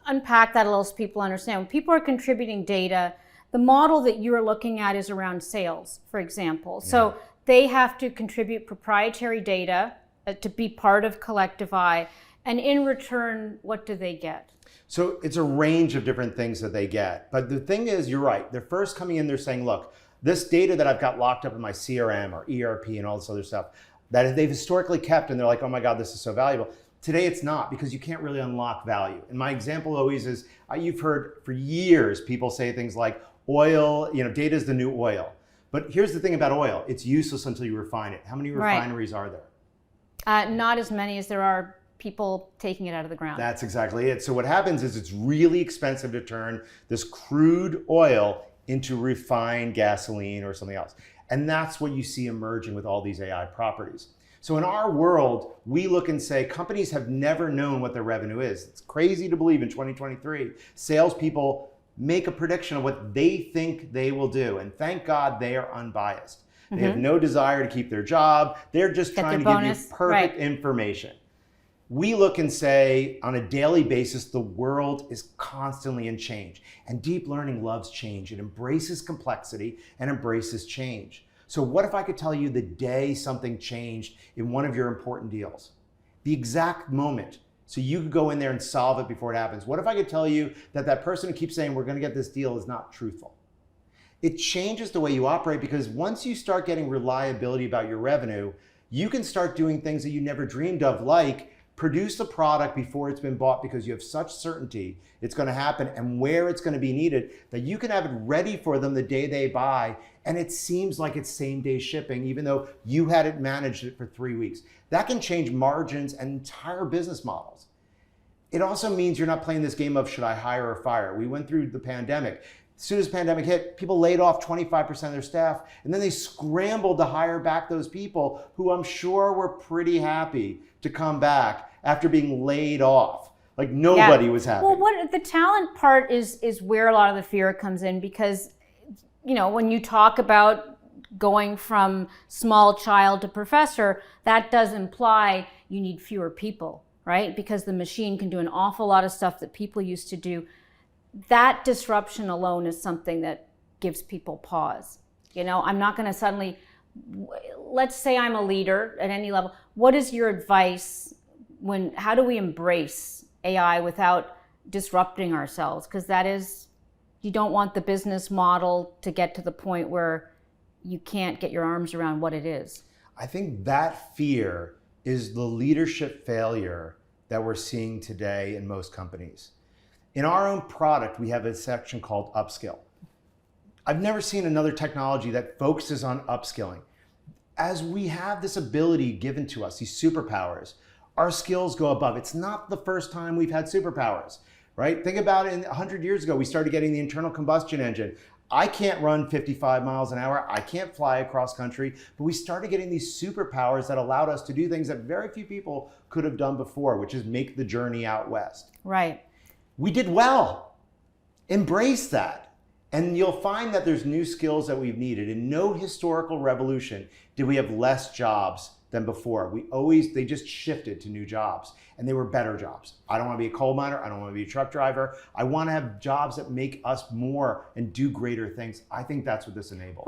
unpack that a little so people understand. When people are contributing data, the model that you're looking at is around sales, for example. Yeah. So they have to contribute proprietary data to be part of Collective Eye. And in return, what do they get? So it's a range of different things that they get. But the thing is, you're right. They're first coming in, they're saying, look, this data that I've got locked up in my CRM or ERP and all this other stuff that they've historically kept, and they're like, oh my God, this is so valuable. Today it's not, because you can't really unlock value. And my example always is, you've heard for years people say things like oil, data is the new oil. But here's the thing about oil, it's useless until you refine it. How many refineries are there? Not as many as there are people taking it out of the ground. That's exactly it. So what happens is it's really expensive to turn this crude oil into refined gasoline or something else. And that's what you see emerging with all these AI properties. So in our world, we look and say companies have never known what their revenue is. It's crazy to believe in 2023, salespeople make a prediction of what they think they will do. And thank God they are unbiased. They have no desire to keep their job. They're just trying to give you perfect information. We look and say, on a daily basis, the world is constantly in change. And deep learning loves change. It embraces complexity and embraces change. So what if I could tell you the day something changed in one of your important deals? The exact moment. So you could go in there and solve it before it happens. What if I could tell you that that person who keeps saying, we're going to get this deal, is not truthful? It changes the way you operate, because once you start getting reliability about your revenue, you can start doing things that you never dreamed of, like produce a product before it's been bought, because you have such certainty it's going to happen and where it's going to be needed that you can have it ready for them the day they buy. And it seems like it's same day shipping, even though you had it managed it for 3 weeks. That can change margins and entire business models. It also means you're not playing this game of should I hire or fire. We went through the pandemic. As soon as the pandemic hit, people laid off 25% of their staff, and then they scrambled to hire back those people who I'm sure were pretty happy to come back after being laid off. Like nobody was happy. Well, what the talent part is where a lot of the fear comes in, because when you talk about going from small child to professor, that does imply you need fewer people, right? Because the machine can do an awful lot of stuff that people used to do. That disruption alone is something that gives people pause. I'm not going to suddenly, let's say I'm a leader at any level. What is your advice how do we embrace AI without disrupting ourselves? Because that is, you don't want the business model to get to the point where you can't get your arms around what it is. I think that fear is the leadership failure that we're seeing today in most companies. In our own product, we have a section called Upskill. I've never seen another technology that focuses on upskilling. As we have this ability given to us, these superpowers, our skills go above. It's not the first time we've had superpowers, right? Think about it, 100 years ago, we started getting the internal combustion engine. I can't run 55 miles an hour. I can't fly across country, but we started getting these superpowers that allowed us to do things that very few people could have done before, which is make the journey out west. Right. We did well. Embrace that. And you'll find that there's new skills that we've needed. In no historical revolution did we have less jobs than before. They just shifted to new jobs, and they were better jobs. I don't want to be a coal miner. I don't want to be a truck driver. I want to have jobs that make us more and do greater things. I think that's what this enables.